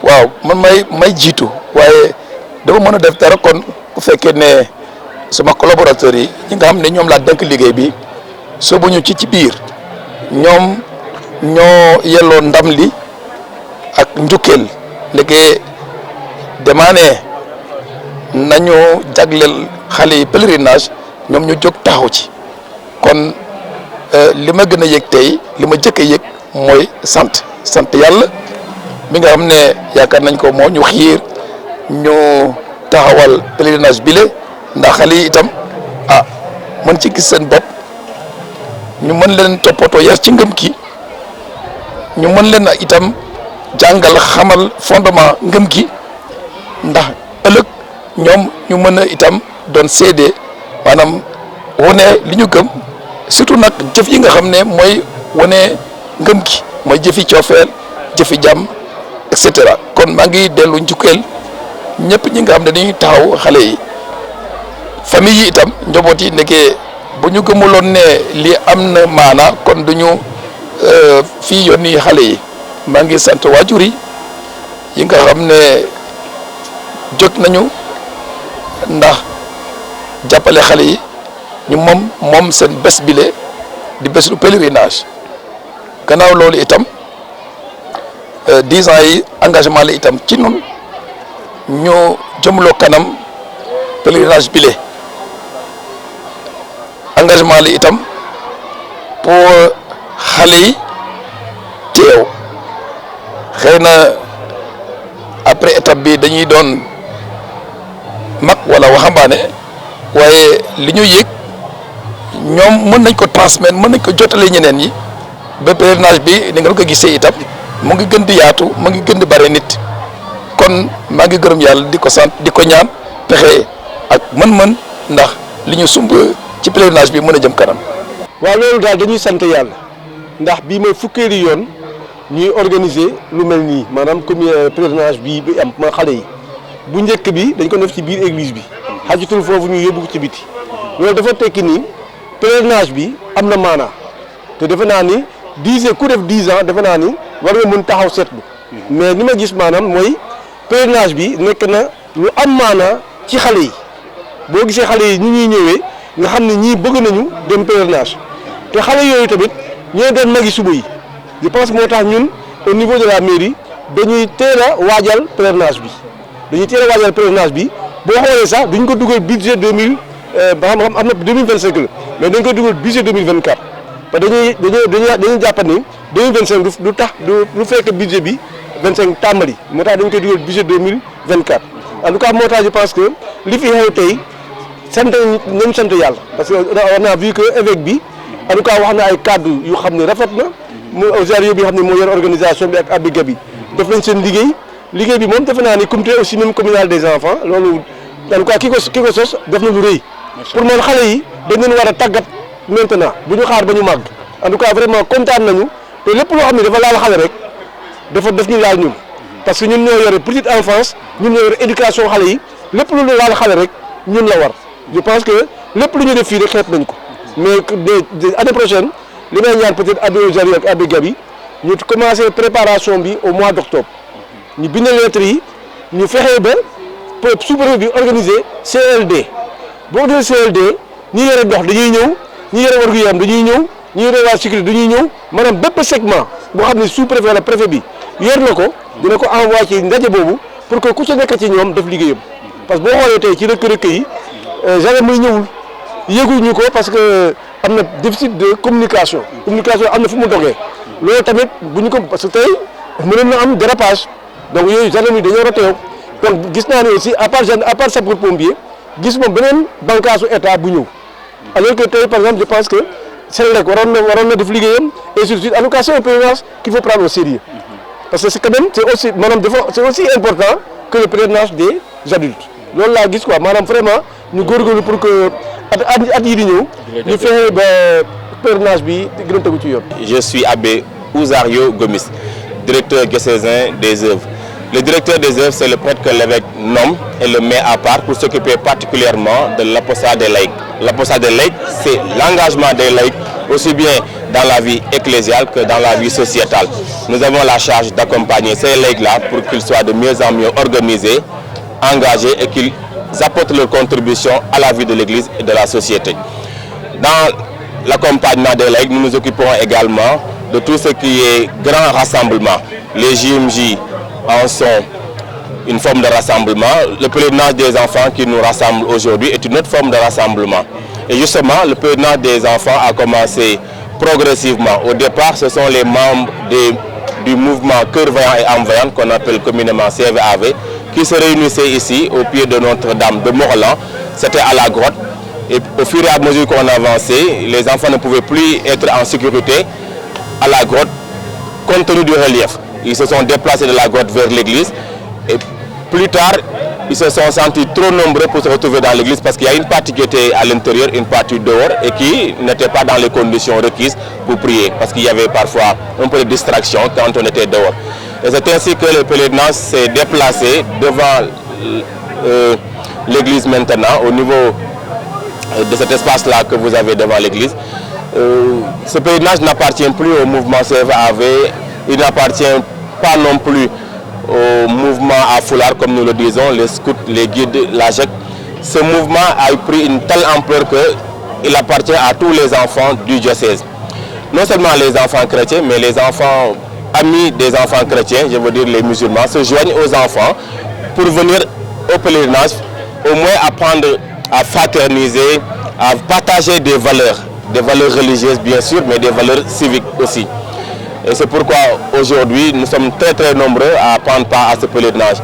waaw man may jiitu waaye dama mën a def dara kon bu fekkee ne sama collaborateurs yi ñi nga xam ne ñoom laa dénk liggéey bi soobu ñu ci biir ñoom ñoo yelloo ndam li ak njukkeel ndeke damaa ne nañu jagleel xale yi pèlerinage ñoom ñu jóg taxaw ci kon li ma gën a yëg tey li ma jëkk a yëg mooy sant yàlla mi nga xam ne yaakaar nañ ko moo ñu xiir ñu taxawal pèlerinage bile ndax xale yi itam mën ci gis seen bopp ñu mën leen toppatoo yar ci ngëm ki ñu mën leen itam jàngal xamal fondement ngëm gi ndax ëllëg ñoom ñu mën a itam doon seede maanaam wane li ñu gëm surtout nag jëf yi nga xam ne mooy wane ngëm gi mooy jëfi coofeel jëfi jàmm et cetera kon maa ngi dellu njukkeel ñëpp ñi nga xam ne dañuy taxaw xale yi famille yi itam njaboot yi nekkee bu ñu gëmuloon ne lii am na maana kon duñu fii yónni xale yi maa ngi sant waajur yi nga xam ne jóg nañu ndax jàppale xale yi ñu moom seen bés bile di bésu pèlerinage gannaaw loolu itam 10 ans yi engagement la itam ci nun ñu jëmloo kanam pèlerinage bile engagement la itam pour xale yi teew xëy na après étape bi dañuy doon mag wala waxambaane waaye li ñu yëg ñoom mën nañ ko transmettre mën nañ ko jotale ñeneen ñi ba pèlerinage bi ni nga ko gisee itam mu ngi gën di yaatu mu ngi gën di bare nit kon maa ngi gërëm yàlla di ko sant di ko ñaan pexe ak mën-mën ndax li ñu sumb ci pèlerinage bi mën a jëm kanam. waaw loolu daal dañuy sant yàlla ndax bii mooy fukkeeli yoon ñuy organiser lu mel nii maanaam comme pèlerinage bi am ma xale yi bu njëkk bi dañ ko def ci biir église bi xajutul foofu ñu yóbbu ko ci biti loolu dafa tekki ni pèlerinage bi am na maanaa te defe naa ni 10 ku def 10 ans defe naa ni war nga mën taxaw seetlu mais ni ma gis maanaam mooy pèlerinage bi nekk na lu am maanaa ci xale yi boo gisee xale yi ñi ñuy ñëwee nga xam ne ñii bëgg nañu dem pèlerinage te xale yooyu tamit ñooy doon magi suba yi je pense moo tax ñun au niveau de la mairie dañuy teel a waajal pèlerinage bi boo xoolee sax duñ ko dugal budget 2000 ba xam am na 2025 la mais dañ ko dugal budget 2024 parce que dañuy jàpp ni 2025 du tax du fekk budget bi 25 tàmbali moo tax dañ koy dugal budget 2024 en tout cas moo tax je pense que li fi xew tey nañ sant yàlla parce que on a vu que évêque bi en tout cas wax na ay kàddu yu xam ne rafet na mu auxiliaire bi xam ne moo yor organisation bi ak abiga bi def nañ seen liggéey bi moom defe naa ni comité aussi même communal des enfants loolu en tout cas ki ko sos def na lu rëy pour man xale yi dañ leen war a tàggat maintenant bu ñu xaar ba ñu màgg en tout cas vraiment kontaan nañu te lépp loo xam ne dafa laal xale rek def ñu laal ñun parce que ñun ñoo yore petite enfance ñun ñoo yore éducation xale yi lépp lu laal xale rek ñun la war je pense que lépp lu ñu def fii rek xeet nañ ko mais année prochaine li may ñaan peut-être Abbé Ojari ak Abbé Gabi ñu commencé préparation bi au mois d'octobre ñu bind lettres yi ñu fexe ba sous-préfet bi organiser CLD boo organiser CLD ñi yore dox dañuy ñëw ñi yore wargu yaram dañuy ñëw ñi yore waa sécurité dañuy ñëw maanaam bépp segment boo xam ne sous-préfet wala préfet bi yor na ko dina ko envoyé ci ndaje boobu pour que ku ci nekk ci ñoom def liggéeyam parce que boo xoolee tey ci rëkk-rëkk yi gendarme muy ñëwul yëguñu ko parce que am na déficit de communication am na fu mu dogee loolu tamit bu ñu ko parce que tey mënoon na am dérapage donc yooyu gendarme yi dañoo roteew donc gis naa ne aussi à part sapeur-pompier gis moom beneen bànqaasu état bu ñëw alors que tey par exemple je pense que Senelec waroon na def liggéeyam et sur suite en tout cas c'est un pèlerinage qu'il faut prendre au sérieux parce que c'est quand même c'est aussi important que le pèlerinage des adultes loolu laa gis quoi maanaam vraiment ñu góorgóorlu pour que at yi di ñëw ñu fexe ba pèlerinage bi gën a tegu ci yoon. Je suis Abbé Ouzario Gomis, directeur diocésain des œuvres. Le directeur des œuvres, c'est le prêtre que l'évêque nomme et le met à part pour s'occuper particulièrement de l'apostolat des laïcs. L'apostolat des laïcs, c'est l'engagement des laïcs aussi bien dans la vie ecclésiale que dans la vie sociétale. nous avons la charge d'accompagner ces legs-là pour qu'ils soient de mieux en mieux organisés, engagés et qu'ils apportent leur contribution à la vie de l'Église et de la société. Dans l'accompagnement des legs, nous nous occupons également de tout ce qui est grand rassemblement. Les JMJ en sont une forme de rassemblement. Le pèlerinage des enfants qui nous rassemble aujourd'hui est une autre forme de rassemblement. Et justement, le pèlerinage des enfants a commencé progressivement. Au départ, ce sont les membres du mouvement Cœur Vaillant et Âme Vaillante, qu'on appelle communément CVAV, qui se réunissaient ici au pied de Notre-Dame de Morlan. C'était à la grotte. Et au fur et à mesure qu'on avançait, les enfants ne pouvaient plus être en sécurité à la grotte compte tenu du relief. Ils se sont déplacés de la grotte vers l'église et plus tard, ils se sont sentis trop nombreux pour se retrouver dans l'église parce qu'il y a une partie qui était à l'intérieur, une partie dehors et qui n'était pas dans les conditions requises pour prier parce qu'il y avait parfois un peu de distraction quand on était dehors. Et c'est ainsi que le pèlerinage s'est déplacé devant l'église maintenant, au niveau de cet espace-là que vous avez devant l'église. Ce pèlerinage n'appartient plus au mouvement CVAV, il n'appartient pas non plus au mouvement à foulard, comme nous le disons, les scouts, les guides, la GEC. Ce mouvement a pris une telle ampleur qu'il appartient à tous les enfants du diocèse. Non seulement les enfants chrétiens, mais les enfants amis des enfants chrétiens, je veux dire les musulmans, se joignent aux enfants pour venir au pèlerinage, au moins apprendre à fraterniser, à partager des valeurs religieuses bien sûr, mais des valeurs civiques aussi. Et c'est pourquoi aujourd'hui nous sommes très nombreux à prendre part à ce pèlerinage.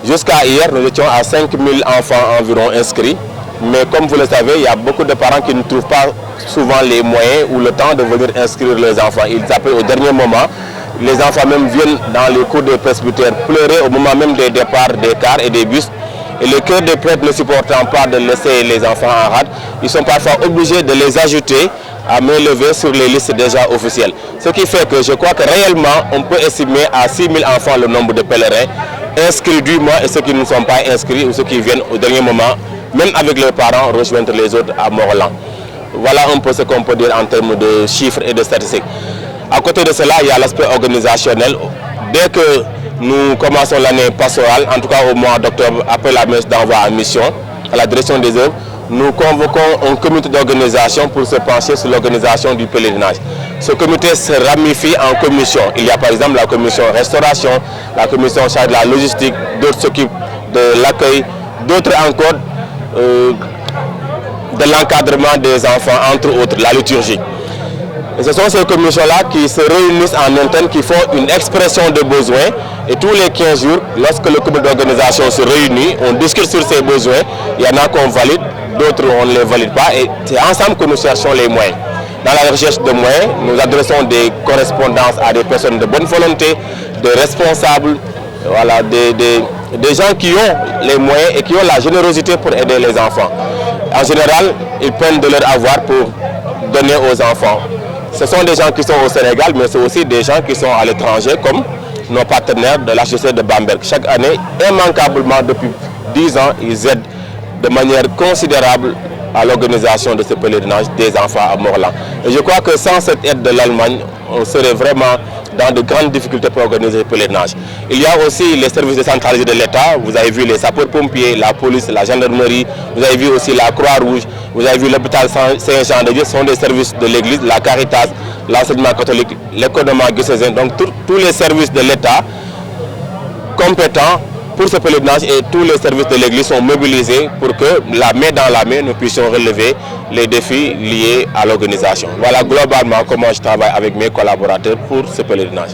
Jusqu'à hier, nous étions à 5000 enfants environ inscrits, mais comme vous le savez, il y a beaucoup de parents qui ne trouvent pas souvent les moyens ou le temps de venir inscrire leurs enfants. Ils appellent au dernier moment. Les enfants même viennent dans les cours des presbytères pleurer au moment même des départs des cars et des bus. Et le cœur des prêtres ne supportant pas de laisser les enfants en rade, ils sont parfois obligés de les ajouter à main levée sur les listes déjà officielles. Ce qui fait que je crois que réellement, on peut estimer à 6000 enfants le nombre de pèlerins inscrits du mois et ceux qui ne sont pas inscrits ou ceux qui viennent au dernier moment, même avec leurs parents, rejoindre les autres à Morlan. Voilà un peu ce qu'on peut dire en termes de chiffres et de statistiques. À côté de cela, il y a l'aspect organisationnel. Dès que nous commençons l'année pastorale, en tout cas au mois d'octobre, après la messe d'envoi à mission, à la direction des œuvres, nous convoquons un comité d'organisation pour se pencher sur l'organisation du pèlerinage. Ce comité se ramifie en commissions. Il y a par exemple la commission restauration, la commission chargée de la logistique, d'autres s'occupent de l'accueil, d'autres encore de l'encadrement des enfants, entre autres, la liturgie. Et ce sont ces commissions-là qui se réunissent en interne, qui font une expression de besoins. Et tous les 15 jours, lorsque le comité d'organisation se réunit, on discute sur ces besoins. Il y en a qu'on valide, d'autres on ne les valide pas. Et c'est ensemble que nous cherchons les moyens. Dans la recherche de moyens, nous adressons des correspondances à des personnes de bonne volonté, des responsables, voilà, des gens qui ont les moyens et qui ont la générosité pour aider les enfants. En général, ils prennent de leur avoir pour donner aux enfants. Ce sont des gens qui sont au Sénégal, mais c'est aussi des gens qui sont à l'étranger, comme nos partenaires de l'HEC de Bamberg. Chaque année, immanquablement, depuis 10 ans, ils aident de manière considérable à l'organisation de ce pèlerinage des enfants à Morlan. Et je crois que sans cette aide de l'Allemagne, on serait vraiment dans de grandes difficultés pour organiser le pèlerinage. Il y a aussi les services décentralisés de l'État. Vous avez vu les sapeurs-pompiers, la police, la gendarmerie. Vous avez vu aussi la Croix-Rouge. Vous avez vu l'hôpital Saint-Jean-de-Dieu. Ce sont des services de l'Église, la Caritas, l'enseignement catholique, l'économie diocésain. Donc tous les services de l'État compétents pour ce pèlerinage et tous les services de l'Église sont mobilisés pour que, la main dans la main, nous puissions relever les défis liés à l'organisation. Voilà globalement comment je travaille avec mes collaborateurs pour ce pèlerinage.